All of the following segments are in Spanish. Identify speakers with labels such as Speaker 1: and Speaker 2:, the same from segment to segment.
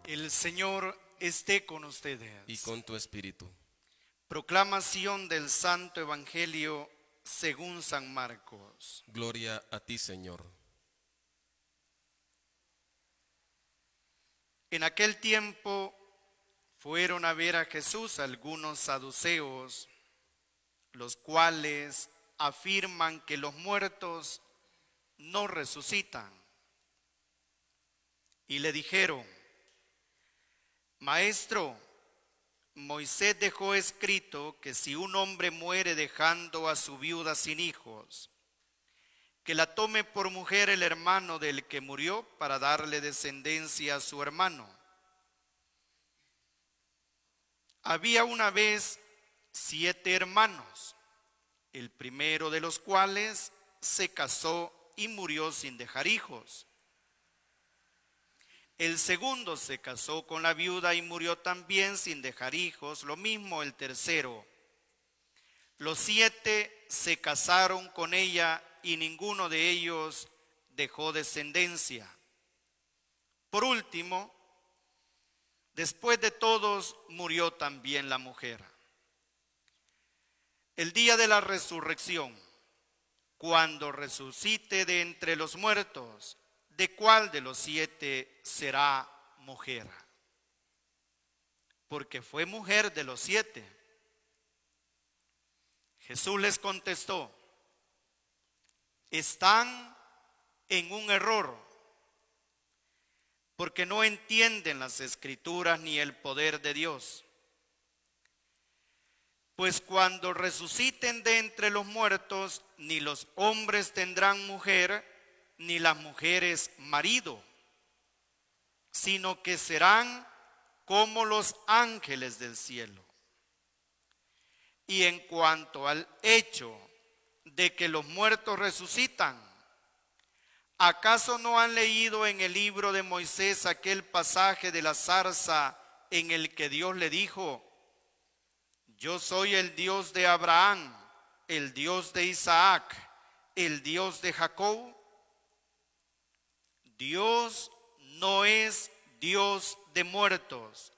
Speaker 1: El Señor esté con ustedes.
Speaker 2: Y con tu espíritu.
Speaker 1: Proclamación del Santo Evangelio según San Marcos.
Speaker 2: Gloria a ti, Señor.
Speaker 1: En aquel tiempo fueron a ver a Jesús algunos saduceos, los cuales afirman que los muertos no resucitan. Y le dijeron: Maestro, Moisés dejó escrito que si un hombre muere dejando a su viuda sin hijos, que la tome por mujer el hermano del que murió para darle descendencia a su hermano. Había una vez 7 hermanos, el primero de los cuales se casó y murió sin dejar hijos. El segundo se casó con la viuda y murió también sin dejar hijos, lo mismo el tercero. Los 7 se casaron con ella y ninguno de ellos dejó descendencia. Por último, después de todos murió también la mujer. El día de la resurrección, cuando resucite de entre los muertos, ¿de cuál de los 7 será mujer? Porque fue mujer de los 7. Jesús les contestó: están en un error, porque no entienden las Escrituras ni el poder de Dios. Pues cuando resuciten de entre los muertos, ni los hombres tendrán mujer, ni las mujeres marido, sino que serán como los ángeles del cielo. Y en cuanto al hecho de que los muertos resucitan, ¿acaso no han leído en el libro de Moisés aquel pasaje de la zarza en el que Dios le dijo: yo soy el Dios de Abraham, el Dios de Isaac, el Dios de Jacob? Dios no es Dios de muertos,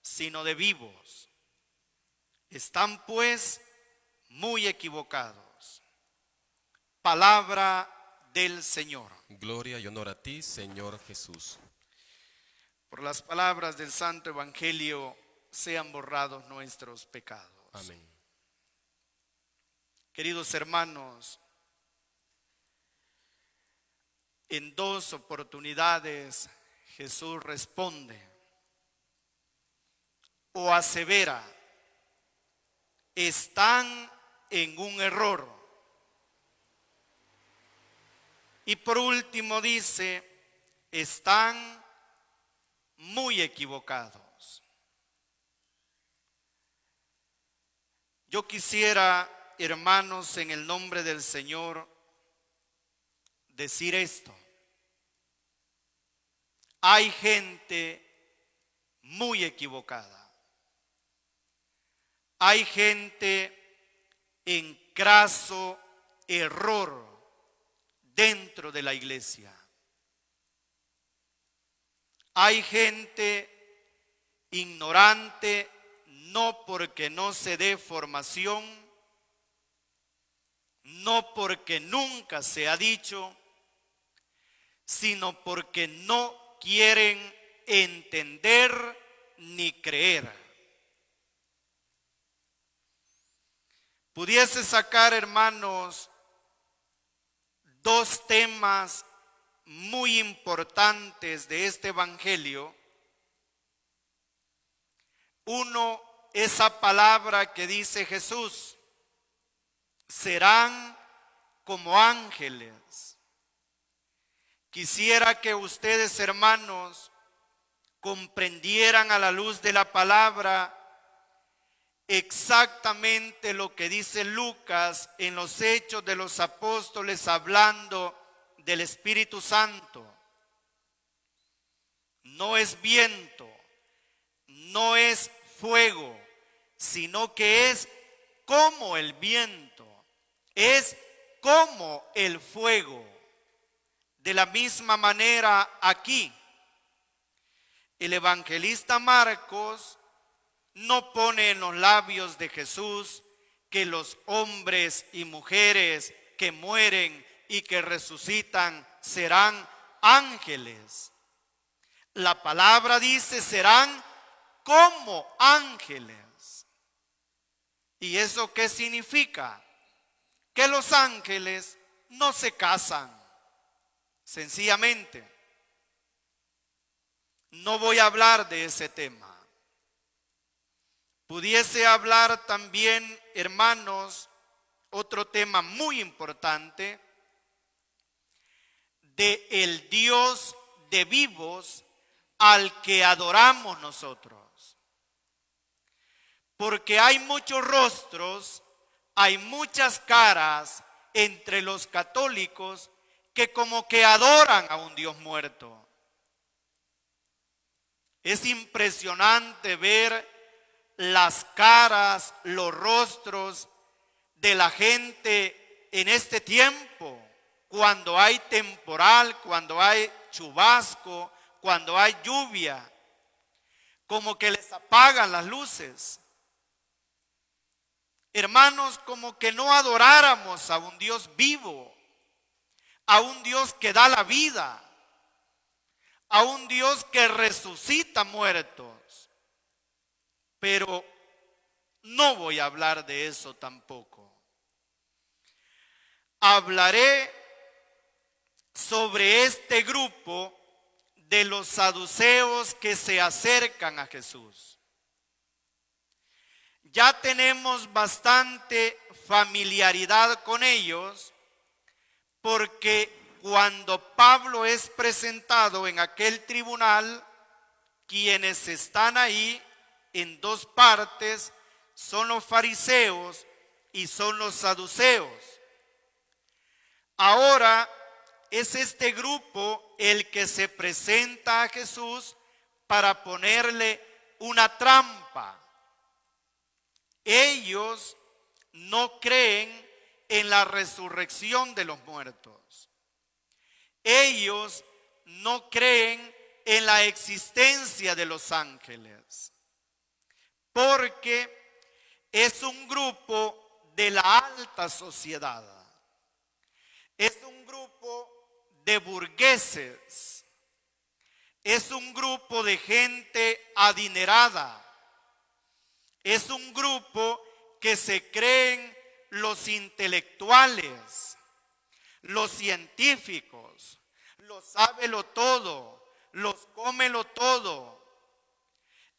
Speaker 1: sino de vivos. Están pues muy equivocados. Palabra del Señor.
Speaker 2: Gloria y honor a ti, Señor Jesús.
Speaker 1: Por las palabras del Santo Evangelio sean borrados nuestros pecados.
Speaker 2: Amén.
Speaker 1: Queridos hermanos, en 2 oportunidades Jesús responde o asevera: están en un error. Y por último dice: están muy equivocados. Yo quisiera, hermanos, en el nombre del Señor, decir esto: hay gente muy equivocada. Hay gente en craso error dentro de la iglesia. Hay gente ignorante, no porque no se dé formación, no porque nunca se ha dicho, sino porque no quieren entender ni creer. Pudiese sacar, hermanos, 2 temas muy importantes de este evangelio. Uno, esa palabra que dice Jesús: serán como ángeles. Quisiera que ustedes, hermanos, comprendieran a la luz de la palabra exactamente lo que dice Lucas en los Hechos de los Apóstoles, hablando del Espíritu Santo. No es viento, no es fuego, sino que es como el viento, es como el fuego. De la misma manera aquí, el evangelista Marcos no pone en los labios de Jesús que los hombres y mujeres que mueren y que resucitan serán ángeles. La palabra dice serán como ángeles. ¿Y eso qué significa? Que los ángeles no se casan, sencillamente. No voy a hablar de ese tema. Pudiese hablar también, hermanos, otro tema muy importante, de el Dios de vivos al que adoramos nosotros. Porque hay muchos rostros, hay muchas caras entre los católicos que como que adoran a un Dios muerto. Es impresionante ver las caras, los rostros de la gente en este tiempo, cuando hay temporal, cuando hay chubasco, cuando hay lluvia, como que les apagan las luces. Hermanos, como que no adoráramos a un Dios vivo, a un Dios que da la vida, a un Dios que resucita muertos. Pero no voy a hablar de eso tampoco. Hablaré sobre este grupo de los saduceos que se acercan a Jesús. Ya tenemos bastante familiaridad con ellos, porque cuando Pablo es presentado en aquel tribunal, quienes están ahí en dos partes son los fariseos y son los saduceos. Ahora es este grupo el que se presenta a Jesús para ponerle una trampa. Ellos no creen en la resurrección de los muertos. Ellos no creen en la existencia de los ángeles, porque es un grupo de la alta sociedad. Es un grupo de burgueses. Es un grupo de gente adinerada. Es un grupo que se creen los intelectuales, los científicos, los sábelo todo, los cómelo todo.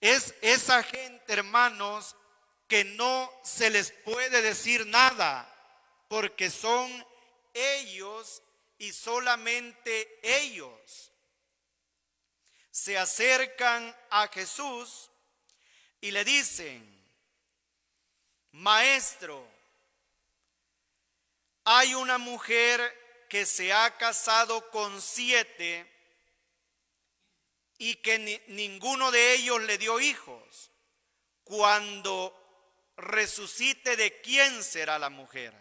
Speaker 1: Es esa gente, hermanos, que no se les puede decir nada, porque son ellos y solamente ellos. Se acercan a Jesús y le dicen: Maestro, hay una mujer que se ha casado con 7 y que ninguno de ellos le dio hijos. Cuando resucite, ¿de quién será la mujer?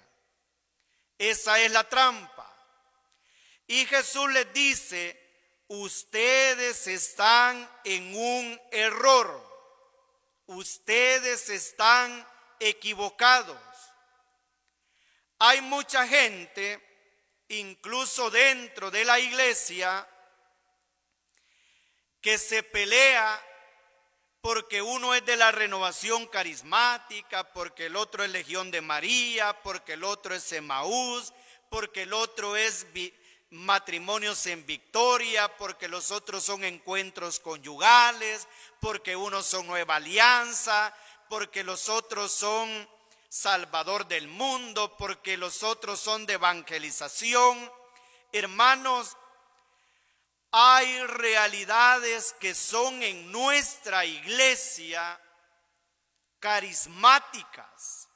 Speaker 1: Esa es la trampa. Y Jesús les dice: ustedes están en un error. Ustedes están equivocados. Hay mucha gente, incluso dentro de la iglesia, que se pelea porque uno es de la Renovación Carismática, porque el otro es Legión de María, porque el otro es Emaús, porque el otro es Matrimonios en Victoria, porque los otros son encuentros conyugales, porque unos son Nueva Alianza, porque los otros son Salvador del mundo, porque los otros son de evangelización. Hermanos, hay realidades que son en nuestra iglesia carismáticas.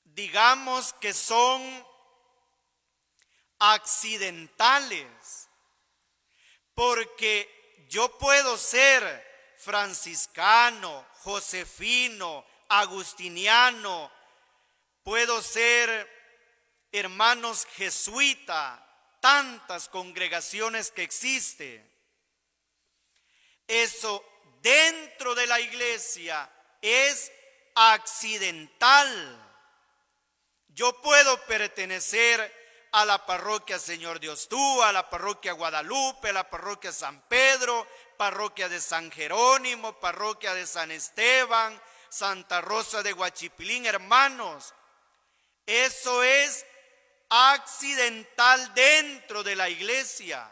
Speaker 1: Digamos que son accidentales, porque yo puedo ser franciscano, josefino, agustiniano, puedo ser, hermanos, jesuita, tantas congregaciones que existen. eso dentro de la iglesia es accidental. Yo puedo pertenecer a la parroquia Señor Dios Tú, a la parroquia Guadalupe, a la parroquia San Pedro, parroquia de San Jerónimo, parroquia de San Esteban, Santa Rosa de Huachipilín, hermanos. Eso es accidental dentro de la iglesia.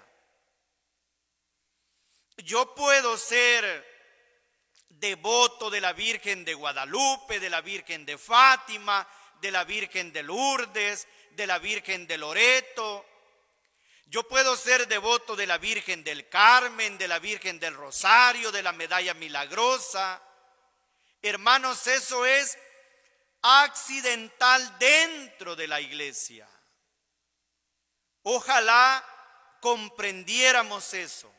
Speaker 1: Yo puedo ser devoto de la Virgen de Guadalupe, de la Virgen de Fátima, de la Virgen de Lourdes, de la Virgen de Loreto. Yo puedo ser devoto de la Virgen del Carmen, de la Virgen del Rosario, de la Medalla Milagrosa. Hermanos, eso es accidental dentro de la iglesia. Ojalá comprendiéramos eso.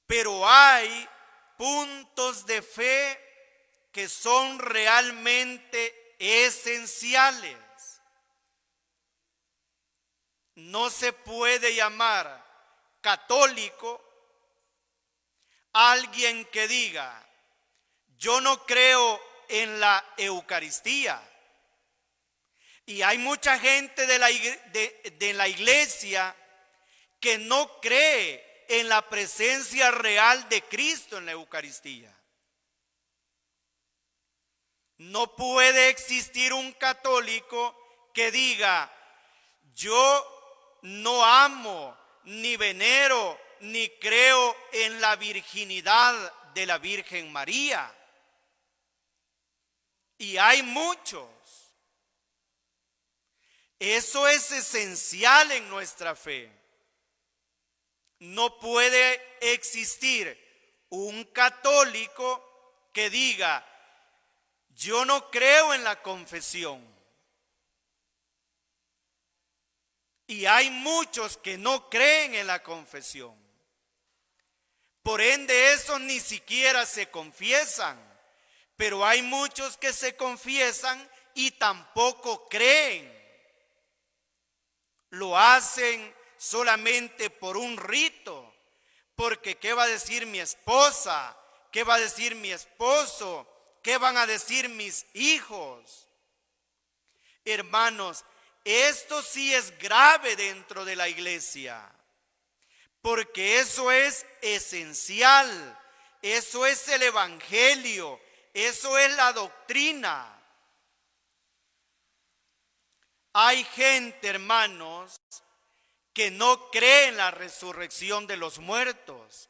Speaker 1: Pero hay puntos de fe que son realmente esenciales. No se puede llamar católico a alguien que diga: yo no creo en la Eucaristía. Y hay mucha gente de la iglesia que no cree en la presencia real de Cristo en la Eucaristía. No puede existir un católico que diga: yo no amo, ni venero, ni creo en la virginidad de la Virgen María. Y hay muchos. Eso es esencial en nuestra fe. No puede existir un católico que diga: yo no creo en la confesión. Y hay muchos que no creen en la confesión. Por ende, esos ni siquiera se confiesan. Pero hay muchos que se confiesan y tampoco creen. Lo hacen solamente por un rito. Porque ¿qué va a decir mi esposa? ¿Qué va a decir mi esposo? ¿Qué van a decir mis hijos? Hermanos, esto sí es grave dentro de la iglesia, porque eso es esencial, eso es el evangelio, eso es la doctrina. Hay gente, hermanos, que no cree en la resurrección de los muertos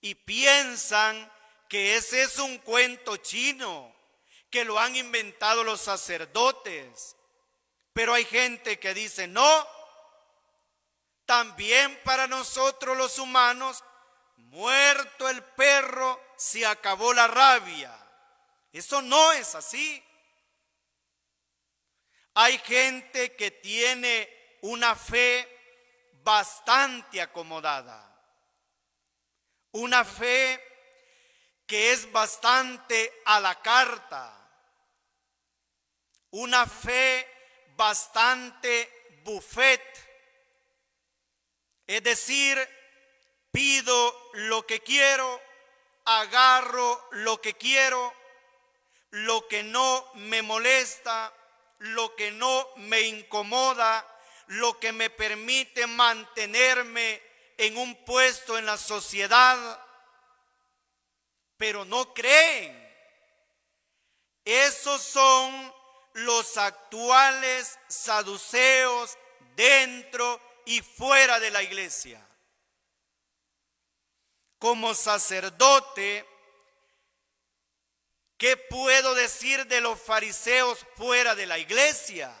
Speaker 1: y piensan que ese es un cuento chino, que lo han inventado los sacerdotes. Pero hay gente que dice: no, también para nosotros los humanos, muerto el perro, se acabó la rabia. Eso no es así. Hay gente que tiene una fe bastante acomodada, una fe que es bastante a la carta, una fe bastante buffet, es decir, pido lo que quiero, agarro lo que quiero, lo que no me molesta, lo que no me incomoda, lo que me permite mantenerme en un puesto en la sociedad, pero no creen. Esos son los actuales saduceos dentro y fuera de la iglesia. Como sacerdote, ¿qué puedo decir de los fariseos fuera de la iglesia?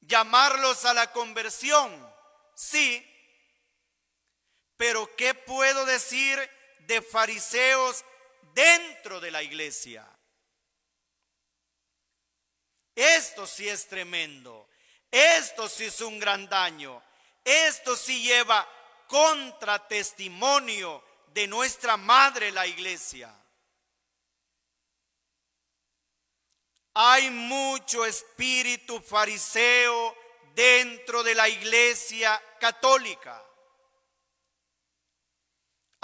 Speaker 1: ¿Llamarlos a la conversión? Sí. Pero ¿qué puedo decir de fariseos dentro de la iglesia? Esto sí es tremendo. Esto sí es un gran daño. Esto sí lleva contratestimonio de nuestra madre la iglesia. Hay mucho espíritu fariseo dentro de la iglesia católica.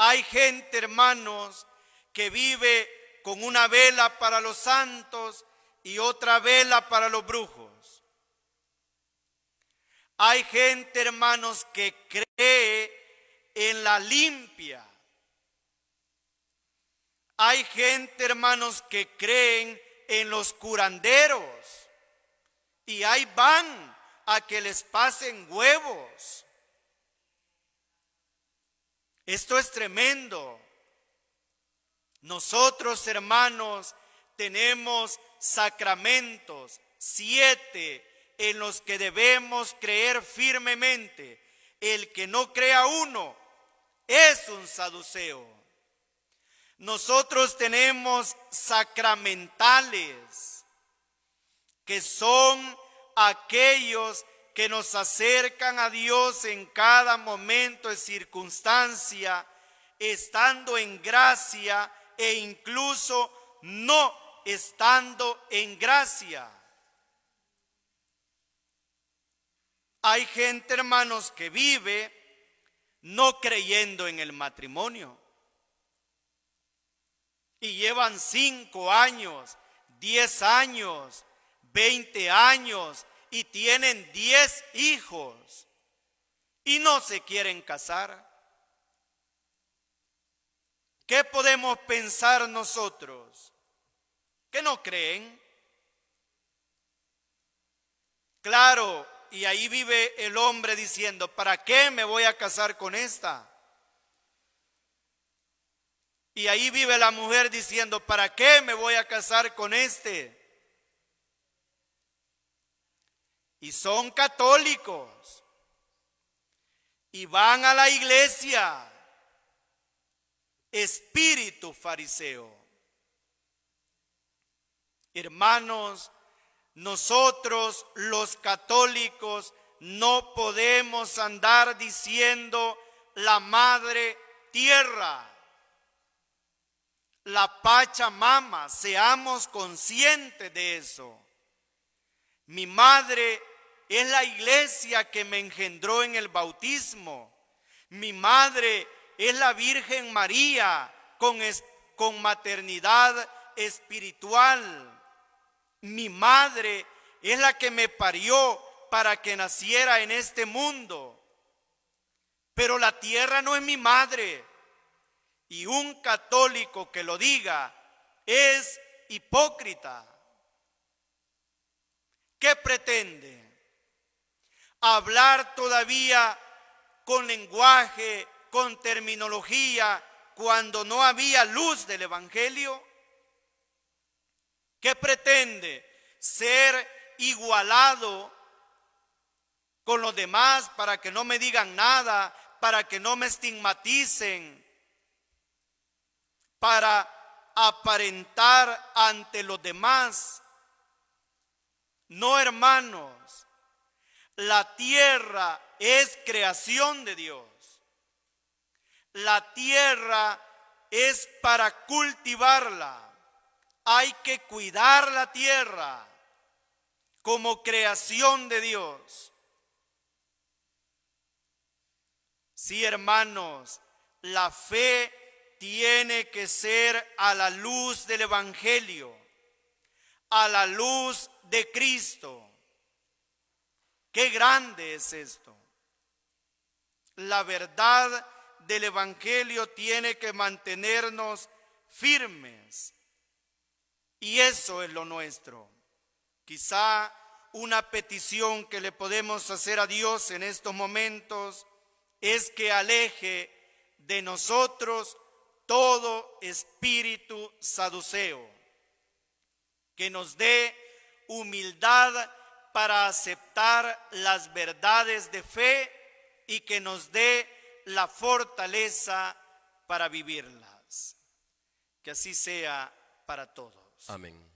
Speaker 1: Hay gente, hermanos, que vive con una vela para los santos y otra vela para los brujos. Hay gente, hermanos, que cree en la limpia. Hay gente, hermanos, que creen en los curanderos y ahí van a que les pasen huevos. Esto es tremendo. Nosotros, hermanos, tenemos sacramentos, 7, en los que debemos creer firmemente. El que no crea uno es un saduceo. Nosotros tenemos sacramentales, que son aquellos que nos acercan a Dios en cada momento y circunstancia, estando en gracia e incluso no estando en gracia. Hay gente, hermanos, que vive no creyendo en el matrimonio. Y llevan 5 años, 10 años, 20 años y tienen 10 hijos y no se quieren casar. ¿Qué podemos pensar nosotros? ¿Que no creen? Claro, y ahí vive el hombre diciendo, ¿para qué me voy a casar con esta? Y ahí vive la mujer diciendo, ¿para qué me voy a casar con este? Y son católicos y van a la iglesia. Espíritu fariseo. Hermanos, nosotros los católicos no podemos andar diciendo la madre tierra, la Pachamama. Seamos conscientes de eso. Mi madre es la iglesia que me engendró en el bautismo. Mi madre es la Virgen María con maternidad espiritual. Mi madre es la que me parió para que naciera en este mundo. Pero la tierra no es mi madre. Y un católico que lo diga es hipócrita. ¿Qué pretende? Hablar todavía con lenguaje, con terminología, cuando no había luz del Evangelio. ¿Qué pretende? Ser igualado con los demás para que no me digan nada, para que no me estigmaticen, para aparentar ante los demás. No, hermanos, la tierra es creación de Dios. La tierra es para cultivarla. Hay que cuidar la tierra como creación de Dios. Sí, hermanos, la fe tiene que ser a la luz del Evangelio, a la luz de Cristo. Qué grande es esto. La verdad del Evangelio tiene que mantenernos firmes. Y eso es lo nuestro. Quizá una petición que le podemos hacer a Dios en estos momentos es que aleje de nosotros todo espíritu saduceo, que nos dé humildad para aceptar las verdades de fe y que nos dé la fortaleza para vivirlas. Que así sea para todos.
Speaker 2: Amén.